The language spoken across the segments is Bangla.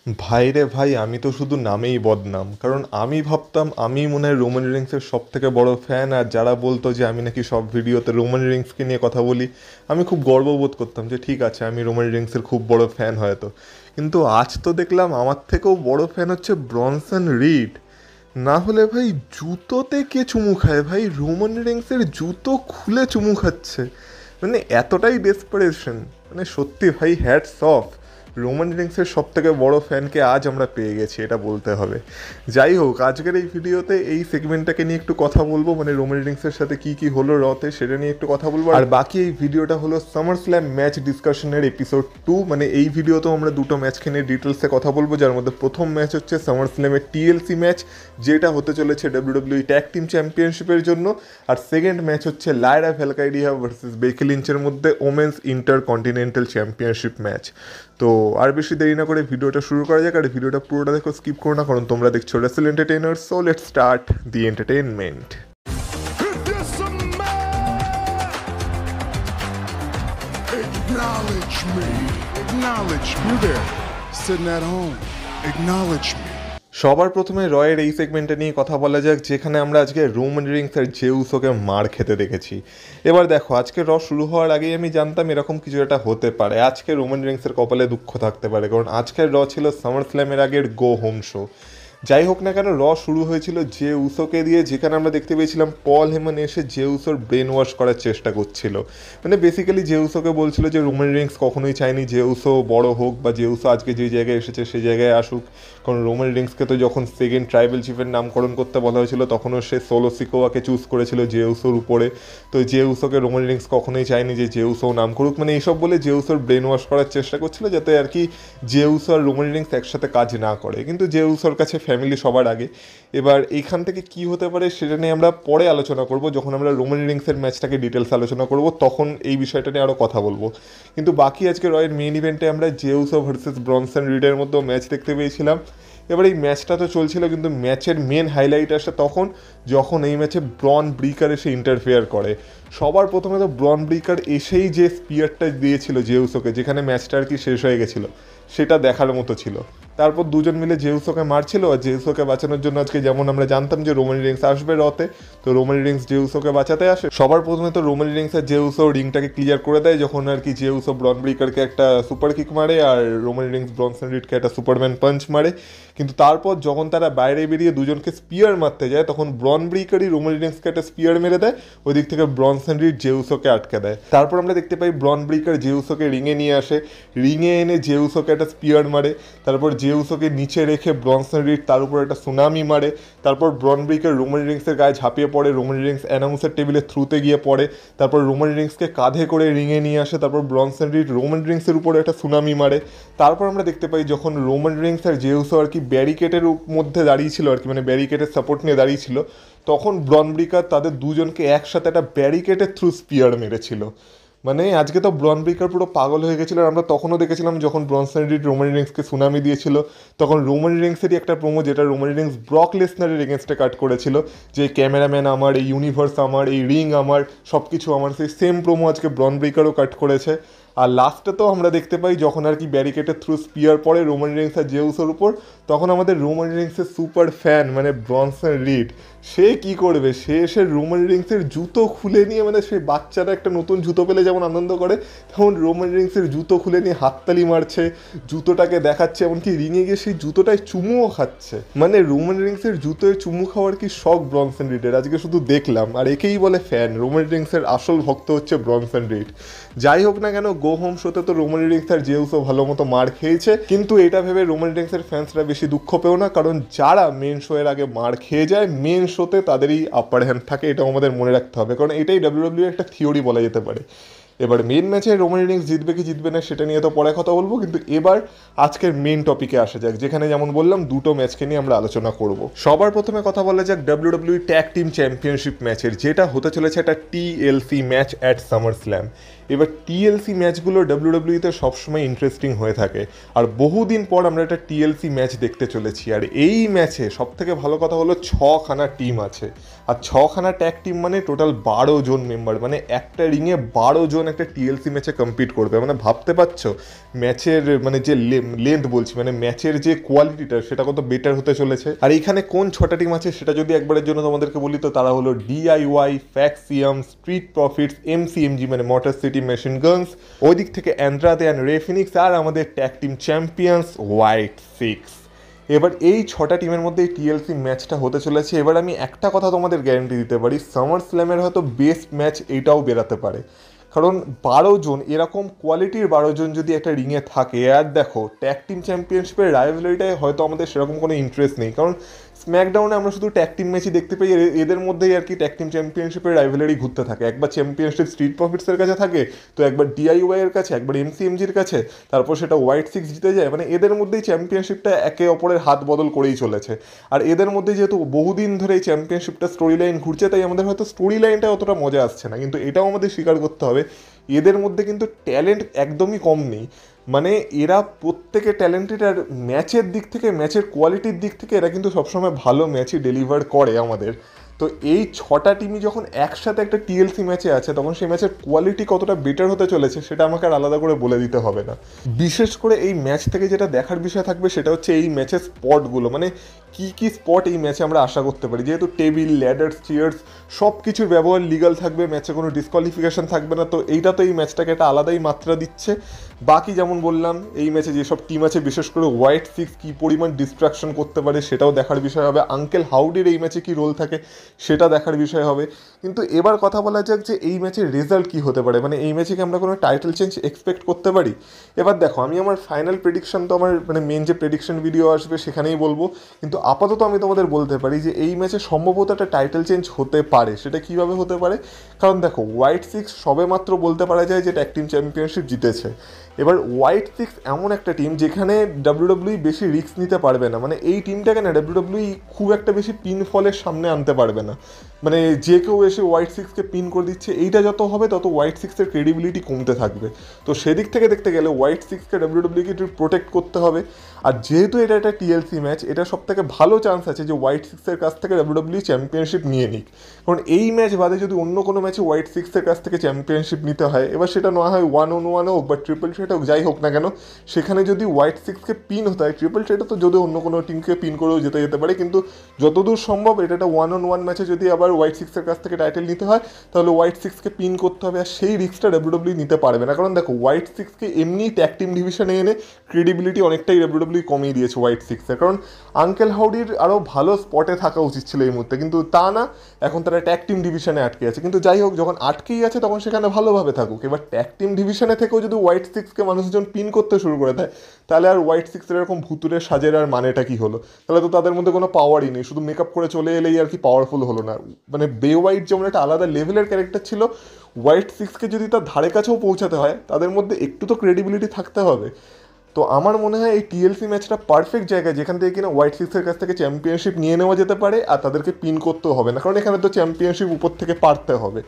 ভাই রে ভাই, আমি তো শুধু নামেই বদনাম। কারণ আমি ভাবতাম আমি মনে হয় রোমান রিংসের সব থেকে বড় ফ্যান, আর যারা বলতো যে আমি নাকি সব ভিডিওতে রোমান রিংসকে নিয়ে কথা বলি, আমি খুব গর্ববোধ করতাম যে ঠিক আছে, আমি রোমান রিংসের খুব বড় ফ্যান হয়তো। কিন্তু আজ তো দেখলাম আমার থেকেও বড় ফ্যান হচ্ছে ব্রনসন রিড। না হলে ভাই, জুতোতে কে চুমু খায় ভাই? রোমান রিংসের জুতো খুলে চুমু খাচ্ছে, মানে এতটাই ডেসপারেশন। মানে সত্যি ভাই, হ্যাটস অফ। রোমান রিংসের সব থেকে বড় ফ্যানকে আজ আমরা পেয়ে গেছি, এটা বলতে হবে। যাই হোক, আজকের এই ভিডিওতে এই সেগমেন্টটাকে নিয়ে একটু কথা বলবো, মানে রোমান রিংসের সাথে কি কি হলো রতে সেটা নিয়ে একটু কথা বলবো। আর বাকি এই ভিডিওটা হলো সামার স্ল্যাম ম্যাচ ডিসকাশনের এপিসোড 2। মানে এই ভিডিওতেও আমরা দুটো ম্যাচকে নিয়ে ডিটেলসে কথা বলবো, যার মধ্যে প্রথম ম্যাচ হচ্ছে সামার স্ল্যামের টিএলসি ম্যাচ, যেটা হতে চলেছে ডাব্লিউডাব্লিউই ট্যাগ টিম চ্যাম্পিয়নশিপের জন্য। আর সেকেন্ড ম্যাচ হচ্ছে লায়রা ভ্যালকাইরিয়া ভার্সেস বেকি লিঞ্চের মধ্যে women's inter continental championship match. তো আর বেশি দেরি না করে ভিডিওটা শুরু করা যাক। আর ভিডিওটা পুরোটা দেখো, স্কিপ করো না, কারণ তোমরা দেখছো Rachel entertainer. So let's start the entertainment. Acknowledge me. Acknowledge me. You there, sitting at home. Acknowledge me. সবার প্রথমে রয়ের এই সেগমেন্টে নিয়ে কথা বলা যাক, যেখানে আমরা আজকে রোমান রিংস আর জে উসোকে মার খেতে দেখেছি। এবার দেখো, আজকে শুরু হওয়ার আগেই আমি জানতাম এরকম কিছু একটা হতে পারে। আজকে রোমান রিংসের কপালে দুঃখ থাকতে পারে, কারণ আজকের ছিল সামার স্ল্যামের আগের গো হোম শো। যাই হোক না কেন, শুরু হয়েছিল জে উসোকে দিয়ে, যেখানে আমরা দেখতে পেয়েছিলাম পল হেমন এসে জে উসোর ব্রেন ওয়াশ করার চেষ্টা করছিল। মানে বেসিক্যালি জে উসোকে বলছিল যে রোমান রিংস কখনোই চায়নি জে উসো বড় হোক, বা জে উসো আজকে যে জায়গায় এসেছে সেই জায়গায় আসুক। কারণ রোমান রিংসকে তো যখন সেকেন্ড ট্রাইবেল চিফের নামকরণ করতে বলা হয়েছিল, তখনও সে সোলো সিকোয়াকে চুজ করেছিল জে উসোর উপরে। তো জে উসোকে রোমান রিংস কখনোই চায়নি যে জে উসো নাম করুক। মানে এইসব বলে জে উসোর ব্রেন ওয়াশ করার চেষ্টা করছিল, যাতে আর কি জে উসো আর রোমান রিংস একসাথে কাজ না করে। কিন্তু জে উসোর কাছে ফ্যামিলি সবার আগে। এবার এইখান থেকে কি হতে পারে সেটা নিয়ে আমরা পরে আলোচনা করব, যখন আমরা রোমান রিংসের ম্যাচটাকে ডিটেলস আলোচনা করব, তখন এই বিষয়টা নিয়ে আরও কথা বলবো। কিন্তু বাকি আজকে রয়ের মেইন ইভেন্টে আমরা জে উসো ভার্সেস ব্রনসন রিডের মধ্যে ম্যাচ দেখতে পেয়েছিলাম। এবার এই ম্যাচটা তো চলছিল, কিন্তু ম্যাচের মেন হাইলাইট আসে তখন, যখন এই ম্যাচে ব্রন ব্রিকার এসে ইন্টারফেয়ার করে। সবার প্রথমে তো ব্রন ব্রিকার এসেই যে স্পিয়ারটা দিয়েছিল জে উসোকে, যেখানে ম্যাচটা আর কি শেষ হয়ে গেছিলো, সেটা দেখার মতো ছিল। তারপর দুজন মিলে জেউসোকে মারছিল, আর জেউসোকে বাঁচানোর জন্য আজকে, যেমন আমরা জানতাম যে রোমান রিংস আসবে রতে, তো রোমান রিংস জেউসোকে বাঁচাতে আসে। সবার প্রথমে তো রোমান রিংস আর জেউসো রিংটাকে ক্লিয়ার করে দেয়, যখন আর কি জেউসো ব্রন ব্রিকারকে একটা সুপার কিক মারে, আর রোমান রিংস ব্রনসন রিডকে একটা সুপারম্যান পাঞ্চ মারে। কিন্তু তারপর যখন তারা বাইরে বেরিয়ে দুজনকে স্পিয়ার মারতে যায়, তখন ব্রন ব্রিকারই রোমান রিংসকে একটা স্পিয়ার মেরে দেয়, ওই দিক থেকে ব্রনসন রিড জেউসোকে আটকে দেয়। তারপর আমরা দেখতে পাই ব্রন ব্রিকার জেউসোকে রিংয়ে নিয়ে আসে, রিংয়ে এনে জেউসোকে একটা স্পিয়ার মারে। তারপর জেউসোকে নিচে রেখে ব্রনসন রিড তার উপর একটা সুনামি মারে। তারপর ব্রন ব্রিকার রোমান রিংসের গায়ে ঝাঁপিয়ে পড়ে, রোমান রিংস অ্যানাউন্সের টেবিলের থ্রুতে গিয়ে পড়ে। তারপর রোমান রিংসকে কাঁধে করে রিংয়ে নিয়ে আসে। তারপর ব্রনসন রিড রোমান রিংসের উপরে একটা সুনামি মারে। তারপর আমরা দেখতে পাই যখন রোমান রিংস আর জেউসো আর কি ব্যারিকেডের মধ্যে দাঁড়িয়েছিল আর কি, মানে ব্যারিকেডের সাপোর্ট নিয়ে দাঁড়িয়েছিল, তখন ব্রন ব্রিকার তাদের দুজনকে একসাথে একটা ব্যারিকেডের থ্রু স্পিয়ার মেরেছিল। মানে আজকে তো ব্রন ব্রিকার পুরো পাগল হয়ে গেছিলো। আর আমরা তখনও দেখেছিলাম যখন ব্রনসন রিড রোমান রিংসকে সুনামি দিয়েছিল, তখন রোমান রিংসেরই একটা প্রোমো, যেটা রোমান রিংস ব্রক লেসনারের এগেনস্টে কাট করেছিল, যে ক্যামেরাম্যান আমার, এই ইউনিভার্স আমার, এই রিং আমার, সব কিছু আমার। সেই সেম প্রোমো আজকে ব্রন ব্রিকারও কাট করেছে। আর লাস্টে তো আমরা দেখতে পাই যখন আর কি ব্যারিকেডের থ্রু স্পিয়ার পড়ে রোমান রিংস আর জেউসোর উপর, তখন আমাদের রোমান রিংসের সুপার ফ্যান মানে ব্রনসন রিড, সে কি করবে, সে এসে রোমান রিংসের জুতো খুলে নিয়ে, মানে সে বাচ্চারা একটা নতুন জুতো পেলে যেমন আনন্দ করে, তেমন রোমান রিংসের জুতো খুলে নিয়ে হাততালি মারছে, জুতোটাকে দেখাচ্ছে, এমনকি রিংয়ে গিয়ে সেই জুতোটায় চুমুও খাচ্ছে। মানে রোমান রিংসের জুতোয় চুমু খাওয়ার কি শখ ব্রনসন রিডের, আজকে শুধু দেখলাম। আর একেই বলে ফ্যান। রোমান রিংসের আসল ভক্ত হচ্ছে ব্রনসন রিড। যাই হোক না কেন, গো হোম শোতে তো রোমান রিংস আর জেউসও ভালো মতো মার খেয়েছে, কিন্তু এটা ভেবে রোমান রিংসের ফ্যান্সরা বেশি দুঃখ পেও না, কারণ যারা মেন শো এর আগে মার খেয়ে যায়, মেন শোতে তাদেরই আপার হ্যান্ড থাকে, এটা আমাদের মনে রাখতে হবে, কারণ এটাই ডাব্লিউডাব্লিউ একটা থিওরি বলা যেতে পারে। এবার মেন ম্যাচে রোমান রিংস জিতবে কি জিতবে না সেটা নিয়ে তো পরে কথা বলবো, কিন্তু এবার আজকের মেন টপিকে আসা যাক, যেখানে যেমন বললাম দুটো ম্যাচকে নিয়ে আমরা আলোচনা করব। সবার প্রথমে কথা বলা যাক ডাব্লিউডাব্লিউ ট্যাগ টিম চ্যাম্পিয়নশিপ ম্যাচের, যেটা হতে চলেছে একটা TLC match at summer slam. এবার টিএলসি ম্যাচগুলো ডাব্লিউডাব্লিউইতে সবসময় ইন্টারেস্টিং হয়ে থাকে, আর বহুদিন পর আমরা একটা টিএলসি ম্যাচ দেখতে চলেছি। আর এই ম্যাচে সবথেকে ভালো কথা হলো 6খানা টিম আছে, আর 6খানা ট্যাগ টিম মানে টোটাল 12 জন মেম্বার, মানে একটা রিংয়ে 12 জন একটা টিএলসি ম্যাচে কম্পিট করবে। মানে ভাবতে পারছো ম্যাচের মানে যে লেন্থ বলছি, মানে ম্যাচের যে কোয়ালিটিটা সেটা কত বেটার হতে চলেছে। আর এইখানে কোন 6টা টিম আছে সেটা যদি একবারের জন্য তোমাদেরকে বলি তো তারা হলো ডিআইওয়াই, ফ্যাক্সিয়াম, স্ট্রিট প্রফিটস, এমসিএমজি মানে মোটর সিটি মেশিন গানস, ওই দিক থেকে অ্যান্ড্রাদে অ্যান্ড রে ফিনিক্স, আর আমাদের tag team champions white six. এবার এই 6টা টিমের মধ্যে এই টিএলসি ম্যাচটা হতে চলেছে। এবার আমি একটা কথা তোমাদের গ্যারান্টি দিতে পারি, সামার স্ল্যামের হয়তো বেস্ট ম্যাচ এইটাও বেরাতে পারে, কারণ 12 জন এরকম কোয়ালিটির 12 জন যদি একটা রিংয়ে থাকে। আর দেখো ট্যাগ টিম চ্যাম্পিয়নশিপের রাইভালরিটায় হয়তো আমাদের সেরকম কোনো ইন্টারেস্ট নেই, কারণ স্ম্যাকডাউনে আমরা শুধু ট্যাগ টিম ম্যাচই দেখতে পাই, এদের মধ্যেই আর কি ট্যাগ টিম চ্যাম্পিয়নশিপের রাইভালরি ঘুরতে থাকে। একবার চ্যাম্পিয়নশিপ স্ট্রিট প্রফিটসের কাছে থাকে, তো একবার ডিআইওয়াই এর কাছে, একবার এমসিএমজির কাছে, তারপর সেটা হোয়াইট সিক্স জিতে যায়। মানে এদের মধ্যেই চ্যাম্পিয়নশিপটা একে অপরের হাত বদল করেই চলেছে। আর এদের মধ্যে যেহেতু বহুদিন ধরে এই চ্যাম্পিয়নশিপটা স্টোরি লাইন ঘুরছে, তাই আমাদের হয়তো স্টোরি লাইনটা অতটা মজা আসছে না, কিন্তু এটাও আমাদের স্বীকার করতে হবে এদের মধ্যে কিন্তু ট্যালেন্ট একদমই কম নেই। মানে এরা প্রত্যেকে ট্যালেন্টেড, আর ম্যাচের দিক থেকে, ম্যাচের কোয়ালিটির দিক থেকে এরা কিন্তু সবসময় ভালো ম্যাচই ডেলিভার করে আমাদের। তো এই 6টা টিমই যখন একসাথে একটা টিএলসি ম্যাচে আছে, তখন সেই ম্যাচের কোয়ালিটি কতটা বেটার হতে চলেছে সেটা আমাকে আর আলাদা করে বলে দিতে হবে না। বিশেষ করে এই ম্যাচ থেকে যেটা দেখার বিষয় থাকবে সেটা হচ্ছে এই ম্যাচের স্পটগুলো, মানে কী কী স্পট এই ম্যাচে আমরা আশা করতে পারি। যেহেতু টেবিল, ল্যাডার, চেয়ার্স সব কিছুর ব্যবহার লিগাল থাকবে, ম্যাচে কোনো ডিসকোয়ালিফিকেশন থাকবে না, তো এইটা তো এই ম্যাচটাকে একটা আলাদাই মাত্রা দিচ্ছে। বাকি যেমন বললাম এই ম্যাচে যেসব টিম আছে, বিশেষ করে হোয়াইট সিক্স কী পরিমাণ ডিস্ট্রাকশন করতে পারে সেটাও দেখার বিষয় হবে। আঙ্কেল হাউডির এই ম্যাচে কী রোল থাকে সেটা দেখার বিষয় হবে। কিন্তু এবার কথা বলা যাক যে এই ম্যাচের রেজাল্ট কী হতে পারে, মানে এই ম্যাচে কি আমরা কোনো টাইটেল চেঞ্জ এক্সপেক্ট করতে পারি। এবার দেখো আমি আমার ফাইনাল প্রেডিকশন তো আমার মানে মেন যে প্রেডিকশন ভিডিও আসবে সেখানেই বলবো, কিন্তু আপাতত আমি তোমাদের বলতে পারি যে এই ম্যাচে সম্ভবত একটা টাইটেল চেঞ্জ হতে পারে। সেটা কীভাবে হতে পারে, কারণ দেখো হোয়াইট সিক্স সবে মাত্র বলতে পারা যায় যে ট্যাগ টিম চ্যাম্পিয়নশিপ জিতেছে। এবার হোয়াইট সিক্স এমন একটা টিম যেখানে ডাব্লিউডাব্লিউই বেশি রিস্ক নিতে পারবে না, মানে এই টিমটাকে না ডাব্লিউডাব্লিউই খুব একটা বেশি পিন ফলের সামনে আনতে পারবে না। মানে যে কেউ এসে হোয়াইট সিক্সকে পিন করে দিচ্ছে, এইটা যত হবে তত হোয়াইট সিক্সের ক্রেডিবিলিটি কমতে থাকবে। তো সেদিক থেকে দেখতে গেলে হোয়াইট সিক্সকে ডাব্লিউডাব্লিউকে একটু প্রোটেক্ট করতে হবে। আর যেহেতু এটা একটা টিএলসি ম্যাচ, এটা সব থেকে ভালো চান্স আছে যে হোয়াইট সিক্সের কাছ থেকে ডাব্লিউডাব্লিউ চ্যাম্পিয়নশিপ নিয়ে নিক। কারণ এই ম্যাচ বাদে যদি অন্য কোনো ম্যাচে হোয়াইট সিক্সের কাছ থেকে চ্যাম্পিয়নশিপ নিতে হয়, এবার সেটা না হয় 1-on-1 হোক বা ট্রিপল থ্রেট হোক, যাই হোক না কেন, সেখানে যদি হোয়াইট সিক্সকে পিন হতে হয়, ট্রিপল থ্রেটে তো যদি অন্য কোনো টিমকে পিন করেও যেতে পারে, কিন্তু যতদূর সম্ভব এটা একটা 1-on-1 ম্যাচে যদি আবার হোয়াইট সিক্সের কাছ থেকে টাইটেল নিতে হয় তাহলে হোয়াইট সিক্সকে পিন করতে হবে। আর সেই রিস্কটা ডাব্লিউডাব্লিউ নিতে পারবে না, কারণ দেখো হোয়াইট সিক্সকে এমনি ট্যাগ টিম ডিভিশনে এনে ক্রেডিবিলিটি অনেকটাই ডাব্লিউডাব্লিউ কমিয়ে দিয়েছে হোয়াইট সিক্সের। কারণ আঙ্কেল হাউডির আরও ভালো স্পটে থাকা উচিত ছিল এই মুহূর্তে, কিন্তু তা না, এখন তারা ট্যাগ টিম ডিভিশনে আটকে আছে। কিন্তু যাই হোক, যখন আটকেই আছে তখন সেখানে ভালোভাবে থাকুক। এবার ট্যাগ টিম ডিভিশনে থেকেও যদি হোয়াইট সিক্সকে মানুষজন পিন করতে শুরু করে দেয়, তাহলে আর হোয়াইট সিক্সের এরকম ভুতুরের সাজের আর মানেটা কি হলো? তাহলে তো তাদের মধ্যে কোনো পাওয়ারই নেই, শুধু মেকআপ করে চলে এলেই আর কি পাওয়ারফুল হলো না। মানে বে হোয়াইট যেমন একটা আলাদা লেভেলের ক্যারেক্টার ছিল, হোয়াইট সিক্সকে যদি তার ধারে কাছেও পৌঁছাতে হয় তাদের মধ্যে একটু তো ক্রেডিবিলিটি থাকতে হবে। তো আমার মনে হয় এই টিএলসি ম্যাচটা পারফেক্ট জায়গা যেখান থেকে কিনা হোয়াইট সিক্সের কাছ থেকে চ্যাম্পিয়নশিপ নিয়ে নেওয়া যেতে পারে, আর তাদেরকে পিন করতেও হবে না, কারণ এখানে তো চ্যাম্পিয়নশিপ উপর থেকে পারতে হবে।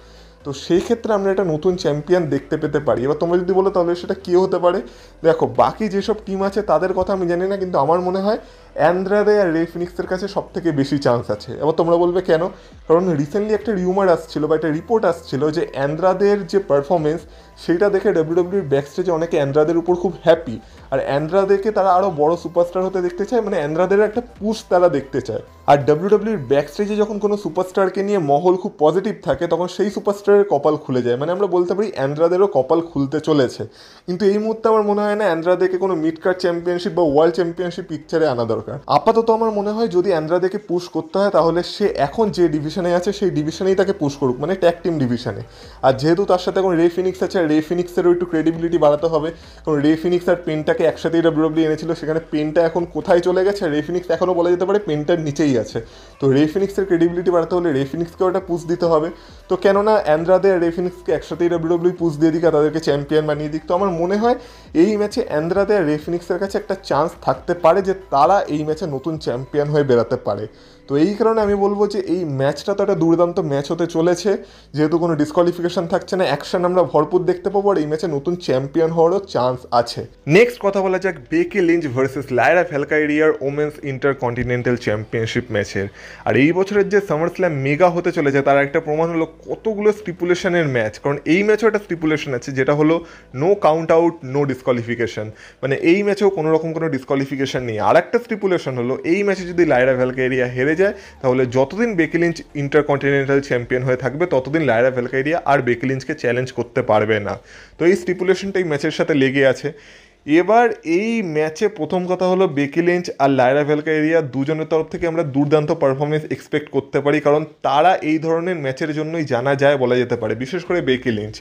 তো সেই ক্ষেত্রে আমরা একটা নতুন চ্যাম্পিয়ন দেখতে পেতে পারি। এবার তোমরা যদি বলো তাহলে সেটা কী হতে পারে, দেখো বাকি যেসব টিম আছে তাদের কথা আমি জানি না, কিন্তু আমার মনে হয় অ্যান্ড্রাদে আর রে ফিনিক্সের কাছে সব থেকে বেশি চান্স আছে। এবার তোমরা বলবে কেন, কারণ রিসেন্টলি একটা রিউমার আসছিল বা একটা রিপোর্ট আসছিল যে অ্যান্ড্রাদের যে পারফরমেন্স সেইটা দেখে ডাব্লিউডাব্লিউর ব্যাকস্টেজে অনেকে অ্যান্ড্রাদের উপর খুব হ্যাপি, আর অ্যান্ড্রাদেরকে তারা আরও বড় সুপারস্টার হতে দেখতে চায়, মানে অ্যান্ড্রাদের একটা পুশ তারা দেখতে চায়। আর ডাব্লিউডাব্লিউর ব্যাকস্টেজে যখন কোনো সুপারস্টারকে নিয়ে মহল খুব পজিটিভ থাকে, তখন সেই সুপারস্টারের কপাল খুলে যায়। মানে আমরা বলতে পারি অ্যান্ড্রাদেরও কপাল খুলতে চলেছে। কিন্তু এই মুহূর্তে আমার মনে হয় না অ্যান্ড্রাদেকে কোনো মিড কার্ড চ্যাম্পিয়নশিপ বা ওয়ার্ল্ড চ্যাম্পিয়নশিপ পিকচারে আনা দরকার। আপাতত আমার মনে হয় যদি অ্যান্ড্রাদেকে পুশ করতে হয় তাহলে সে এখন যে ডিভিশনে আছে সেই ডিভিশনেই তাকে পুশ করুক, মানে ট্যাগ টিম ডিভিশনে। আর যেহেতু তার সাথে এখন রে ফিনিক্স আছে, আর রে ফিনিক্সেরও একটু ক্রেডিবিলিটি বাড়াতে হবে, কারণ রে ফিনিক্স আর পেনটাকে একসাথেই ডাব্লিউডাব্লিউ এনেছিল, সেখানে পেনটা এখন কোথায় চলে গেছে, রে ফিনিক্স এখনও বলা যেতে পারে পেনটার নিচেই আছে। তো রে ফিনিক্সের ক্রেডিবিলিটি বাড়াতে হলে রে ফিনিক্সকেও একটা পুশ দিতে হবে। তো কেননা অ্যান্ড্রাদে আর রে ফিনিক্সকে একসাথেই ডাব্লিউডাব্লিউ পুশ দিয়ে দিক আর তাদেরকে চ্যাম্পিয়ন বানিয়ে দিক। তো আমার মনে হয় এই ম্যাচে অ্যান্ড্রাদে আর রে ফিনিক্সের কাছে একটা চান্স থাকতে পারে যে তারা এই ম্যাচে নতুন চ্যাম্পিয়ন হয়ে বেরাতে পারে। তো এই কারণে আমি বলবো যে এই ম্যাচটা তো একটা দুর্দান্ত ম্যাচ হতে চলেছে, যেহেতু কোনো ডিসকোয়ালিফিকেশন থাকছে না, অ্যাকশন আমরা ভরপুর দেখতে পাবো, আর এই ম্যাচে নতুন চ্যাম্পিয়ন হওয়ারও চান্স আছে। নেক্সট কথা বলা যাক বেকি লিঞ্চ ভার্সেস লায়রা ভ্যালকাইরিয়ার ওমেন্স ইন্টারকন্টিনেন্টাল চ্যাম্পিয়নশিপ ম্যাচের। আর এই বছরের যে সামার স্ল্যাম মেগা হতে চলেছে তার একটা প্রমাণ হলো কতগুলো স্টিপুলেশনের ম্যাচ, কারণ এই ম্যাচেও একটা স্টিপুলেশন আছে যেটা হলো no count out no disqualification, মানে এই ম্যাচেও কোনো রকম কোনো ডিসকোয়ালিফিকেশন নেই। আর একটা স্টিপুলেশন হলো এই ম্যাচে যদি লায়রা ভ্যালকাইরিয়া হেরে যায় তাহলে যতদিন বেকি লিঞ্চ ইন্টারকন্টিনেন্টাল চ্যাম্পিয়ন হয়ে থাকবে ততদিন লায়রা ভ্যালকাইরিয়া আর বেকি লিঞ্চকে চ্যালেঞ্জ করতে পারবে না। তো এই স্টিপুলেশনটা এই ম্যাচের সাথে লেগে আছে। এবার এই ম্যাচে প্রথম কথা হলো বেকি লিঞ্চ আর লায়রা ভ্যালকাইরিয়া দুজনের তরফ থেকে আমরা দুর্দান্ত পারফরমেন্স এক্সপেক্ট করতে পারি, কারণ তারা এই ধরনের ম্যাচের জন্যই জানা যায় বলা যেতে পারে, বিশেষ করে বেকি লিঞ্চ।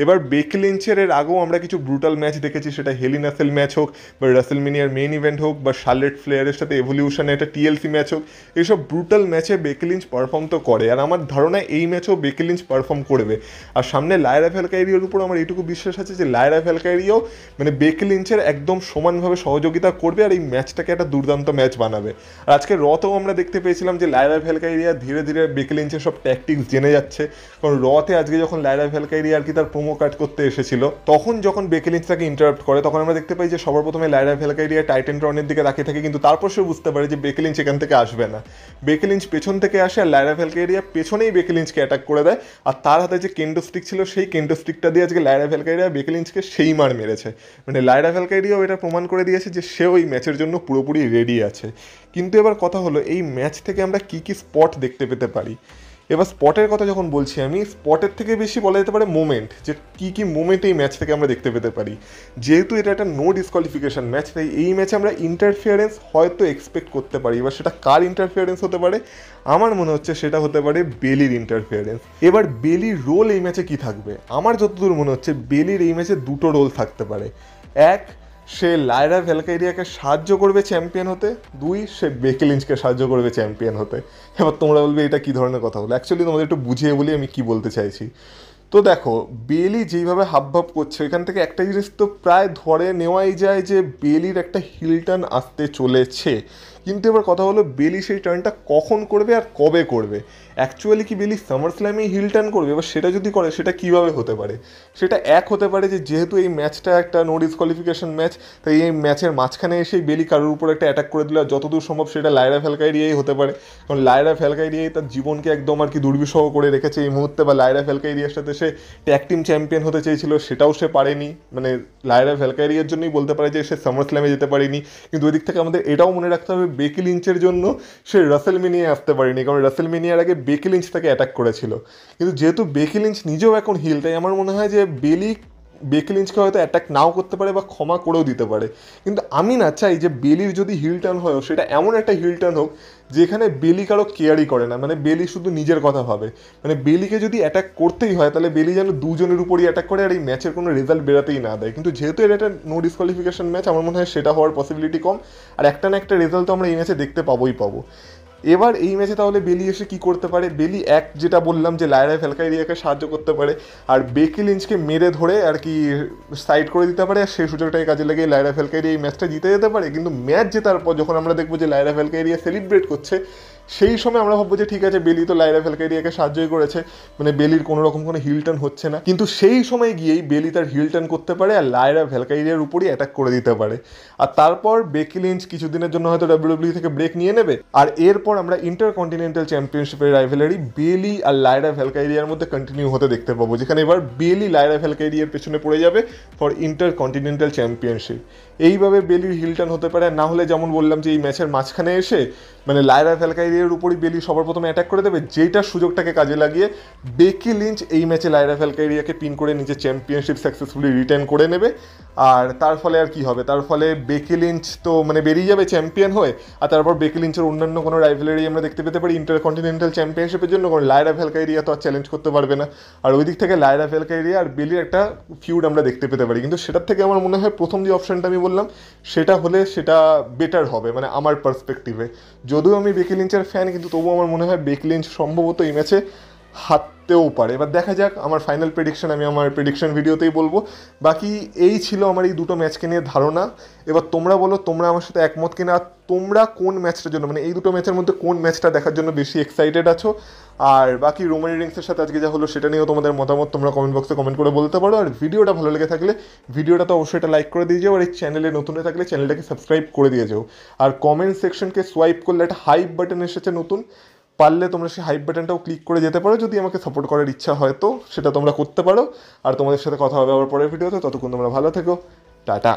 এবার বেকি লিঞ্চের এর আগেও আমরা কিছু ব্রুটাল ম্যাচ দেখেছি, সেটা হেল ইন এ সেল ম্যাচ হোক বা রাসেলমেনিয়ার মেইন ইভেন্ট হোক বা শার্লেট ফ্লেয়ারের সাথে এভলিউশনে একটা টিএলসি ম্যাচ হোক, এইসব ব্রুটাল ম্যাচে বেকি লিঞ্চ পারফর্ম তো করে, আর আমার ধারণা এই ম্যাচেও বেকি লিঞ্চ পারফর্ম করবে। আর সামনে লায়রা ভ্যালকাইরিয়ার উপর আমার এইটুকু বিশ্বাস আছে যে লায়রা ভ্যালকাইরিয়াও মানে বেকি লিঞ্চের একদম সমানভাবে সহযোগিতা করবে আর এই ম্যাচটাকে একটা দুর্দান্ত ম্যাচ বানাবে। আর আজকে রতেও আমরা দেখতে পেয়েছিলাম যে লায়রা ভ্যালকাইরিয়া ধীরে ধীরে বেকি লিঞ্চের সব ট্যাকটিক্স জেনে যাচ্ছে, কারণ রতে আজকে যখন লায়রা ভ্যালকাইরিয়া আর কি তার প্রোমো কাট করতে এসেছিল তখন যখন বেকি লিঞ্চ তাকে ইন্টারাপ্ট করে তখন আমরা দেখতে পাই যে সবার প্রথমে লায়রা ভ্যালকাইরিয়া টাইটেন ট্রনের দিকে তাকিয়ে থাকে, কিন্তু তারপর সে বুঝতে পারে যে বেকি লিঞ্চ এখান থেকে আসবে না। বেকি লিঞ্চ পেছন থেকে আসে আর লায়রা ভ্যালকাইরিয়া পেছনেই বেকি লিঞ্চকে অ্যাটাক করে দেয়, আর তার হাতে যে কেন্ডো স্টিক ছিল সেই কেন্ডো স্টিকটা দিয়ে আজকে লায়রা ভ্যালকাইরিয়া বেকি লিঞ্চকে সেই মার মেরেছে। মানে লায়রা ভ্যালকাইরিয়াও এটা প্রমাণ করে দিয়েছে যে সে ওই ম্যাচের জন্য পুরোপুরি রেডি আছে। কিন্তু এবার কথা হলো এই ম্যাচ থেকে আমরা কী কী স্পট দেখতে পেতে পারি। এবার স্পটের কথা যখন বলছি আমি, স্পটের থেকে বেশি বলা যেতে পারে মোমেন্ট, যে কী কী মোমেন্ট এই ম্যাচ থেকে আমরা দেখতে পেতে পারি। যেহেতু এটা একটা নো ডিসকোয়ালিফিকেশন ম্যাচ, তাই এই ম্যাচে আমরা ইন্টারফিয়ারেন্স হয়তো এক্সপেক্ট করতে পারি। এবার সেটা কার ইন্টারফিয়ারেন্স হতে পারে, আমার মনে হচ্ছে সেটা হতে পারে বেলির ইন্টারফিয়ারেন্স। এবার বেলির রোল এই ম্যাচে কী থাকবে, আমার যতদূর মনে হচ্ছে বেলির এই ম্যাচে দুটো রোল থাকতে পারে। এক, সে লায়রা ভ্যালকাইরিয়াকে সাহায্য করবে চ্যাম্পিয়ন হতে, দুই, সে বেকি লিঞ্চকে সাহায্য করবে চ্যাম্পিয়ন হতে। এবার তোমরা বলবে এটা কী ধরনের কথা হলো, অ্যাকচুয়ালি তোমাদের একটু বুঝিয়ে বলি আমি কী বলতে চাইছি। তো দেখো বেলি যেইভাবে হাবভাব করছে এখান থেকে একটা জিনিস তো প্রায় ধরে নেওয়াই যায় যে বেলির একটা হিল টার্ন আসতে চলেছে। কিন্তু এবার কথা হলো বেলি সেই টার্নটা কখন করবে আর কবে করবে। অ্যাকচুয়ালি কি বেলি সামার স্ল্যামেই হিল টার্ন করবে, এবার সেটা যদি করে সেটা কীভাবে হতে পারে। সেটা এক হতে পারে যে যেহেতু এই ম্যাচটা একটা নো ডিসকোয়ালিফিকেশন ম্যাচ, তাই এই ম্যাচের মাঝখানে এসেই বেলি কারোর উপর একটা অ্যাটাক করে দিল, আর যতদূর সম্ভব সেটা লায়রা ভ্যালকাইরিয়াই হতে পারে, কারণ লায়রা ভ্যালকাইরিয়াই তার জীবনকে একদম আর কি দুর্বিষহ করে রেখেছে এই মুহূর্তে। বা লায়রা ভ্যালকাইরিয়ার সাথে সে ট্যাগ টিম চ্যাম্পিয়ন হতে চেয়েছিল, সেটাও সে পারেনি, মানে লায়রা ভ্যালকাইরিয়ার জন্যই বলতে পারে যে সে সামার স্ল্যামে যেতে পারেনি। কিন্তু ওই দিক থেকে আমাদের এটাও মনে রাখতে হবে বেকি লিঞ্চের জন্য সে রাসেলমেনিয়ায় আসতে পারেনি, কারণ রাসেলমেনিয়ার আগে বেকি লিঞ্চ তাকে অ্যাটাক করেছিল। কিন্তু যেহেতু বেকি লিঞ্চ নিজেও এখন হিল, তাই আমার মনে হয় যে বেকি লিঞ্চকে হয়তো অ্যাটাক নাও করতে পারে বা ক্ষমা করেও দিতে পারে। কিন্তু আমি না চাই যে বেলির যদি হিল টার্ন হয় সেটা এমন একটা হিল টার্ন হোক যেখানে বেলি কারো কেয়ারই করে না, মানে বেলি শুধু নিজের কথা ভাবে। মানে বেলিকে যদি অ্যাটাক করতেই হয় তাহলে বেলি যেন দুজনের উপরই অ্যাটাক করে আর এই ম্যাচের কোনো রেজাল্ট বেরোতেই না দেয়। কিন্তু যেহেতু এটা একটা নো ডিসকোয়ালিফিকেশন ম্যাচ, আমার মনে হয় সেটা হওয়ার পসিবিলিটি কম, আর একটা না একটা রেজাল্ট তো আমরা এই ম্যাচে দেখতে পাবো। এবার এই ম্যাচে তাহলে বেলি এসে কি করতে পারে, বেলি এক যেটা বললাম যে লায়রা ভ্যালকাইরিয়াকে সাহায্য করতে পারে আর বেকি লিঞ্চকে মেরে ধরে আর কি সাইড করে দিতে পারে, আর সেই সুযোগটাকে কাজে লাগিয়ে লায়রা ভ্যালকাইরিয়া এই ম্যাচটা জিতে যেতে পারে। কিন্তু ম্যাচ জেতার পর যখন আমরা দেখবো যে লায়রা ভ্যালকাইরিয়া সেলিব্রেট করছে, সেই সময় আমরা ভাববো যে ঠিক আছে বেলি তো লায়রা ভ্যালকাইরিয়াকে সাহায্যই করেছে, মানে বেলির কোনো রকম কোনো হিল টার্ন হচ্ছে না। কিন্তু সেই সময় গিয়েই বেলি তার হিল টার্ন করতে পারে আর লায়রা ভ্যালকাইরিয়ার উপরই অ্যাটাক করে দিতে পারে, আর তারপর বেকি লিঞ্চ কিছুদিনের জন্য হয়তো ডাব্লিউডাব্লিউ থেকে ব্রেক নিয়ে নেবে, আর এরপর আমরা ইন্টারকন্টিনেন্টাল চ্যাম্পিয়নশিপের রাইভেলারি বেলি আর লায়রা ভ্যালকাইরিয়ার মধ্যে কন্টিনিউ হতে দেখতে পাবো, যেখানে এবার বেলি লায়রা ভ্যালকাইরিয়ার পেছনে পড়ে যাবে ফর ইন্টারকন্টিনেন্টাল চ্যাম্পিয়নশিপ। এইভাবে বেলির হিল টার্ন হতে পারে, না হলে যেমন বললাম যে এই ম্যাচের মাঝখানে এসে মানে লায়রা ভ্যালকাইরিয়ার উপরই বেলি সবার প্রথমে অ্যাটাক করে দেবে, যেইটার সুযোগটাকে কাজে লাগিয়ে বেকি লিঞ্চ এই ম্যাচে লায়রা ভ্যালকাইরিয়াকে পিন করে নিজের চ্যাম্পিয়নশিপ সাকসেসফুলি রিটার্ন করে নেবে। আর তার ফলে আর কি হবে, তার ফলে বেকি লিঞ্চ তো মানে বেরিয়ে যাবে চ্যাম্পিয়ন হয়ে, আর তারপর বেকি লিঞ্চের অন্যান্য কোনো রাইভেলারি আমরা দেখতে পেতে পারি ইন্টারকন্টিনেন্টাল চ্যাম্পিয়নশিপের জন্য, কারণ লায়রা ভ্যালকাইরিয়া তো আর চ্যালেঞ্জ করতে পারবে না। আর ওই দিক থেকে লায়রা ভ্যালকাইরিয়া আর বেলির একটা ফিউড আমরা দেখতে পেতে পারি। কিন্তু সেটার থেকে আমার মনে হয় প্রথম যে অপশনটা আমি বললাম সেটা হলে সেটা বেটার হবে, মানে আমার পার্সপেক্টিভে। যদিও আমি বেকি লিঞ্চের ফ্যান, কিন্তু তবুও আমার মনে হয় বেকি লিঞ্চ সম্ভবত এই ম্যাচে হারতেও পারে। এবার দেখা যাক, আমার ফাইনাল প্রেডিকশন আমি আমার প্রেডিকশন ভিডিওতেই বলবো। বাকি এই ছিল আমার এই দুটো ম্যাচকে নিয়ে ধারণা। এবার তোমরা বলো তোমরা আমার সাথে একমত কিনা, তোমরা কোন ম্যাচটার জন্য, মানে এই দুটো ম্যাচের মধ্যে কোন ম্যাচটা দেখার জন্য বেশি এক্সাইটেড আছো। আর বাকি রোমান রিংসের সাথে আজকে যা হলো সেটা নিয়েও তোমাদের মতামত তোমরা কমেন্ট বক্সে কমেন্ট করে বলতে পারো। আর ভিডিওটা ভালো লেগে থাকলে ভিডিওটা তো অবশ্যই এটা লাইক করে দিয়ে যাও, আর এই চ্যানেলে নতুন হয়ে থাকলে চ্যানেলটাকে সাবস্ক্রাইব করে দিয়ে যাও। আর কমেন্ট সেকশনকে সোয়াইপ করলে একটা হাইপ বাটন এসেছে নতুন, পারলে তোমরা সেই হাইপ বাটনটাও ক্লিক করে যেতে পারো, যদি আমাকে সাপোর্ট করার ইচ্ছা হয় তো সেটা তোমরা করতে পারো। আর তোমাদের সাথে কথা হবে আবার পরের ভিডিওতে, ততক্ষণ তোমরা ভালো থেকো, টাটা।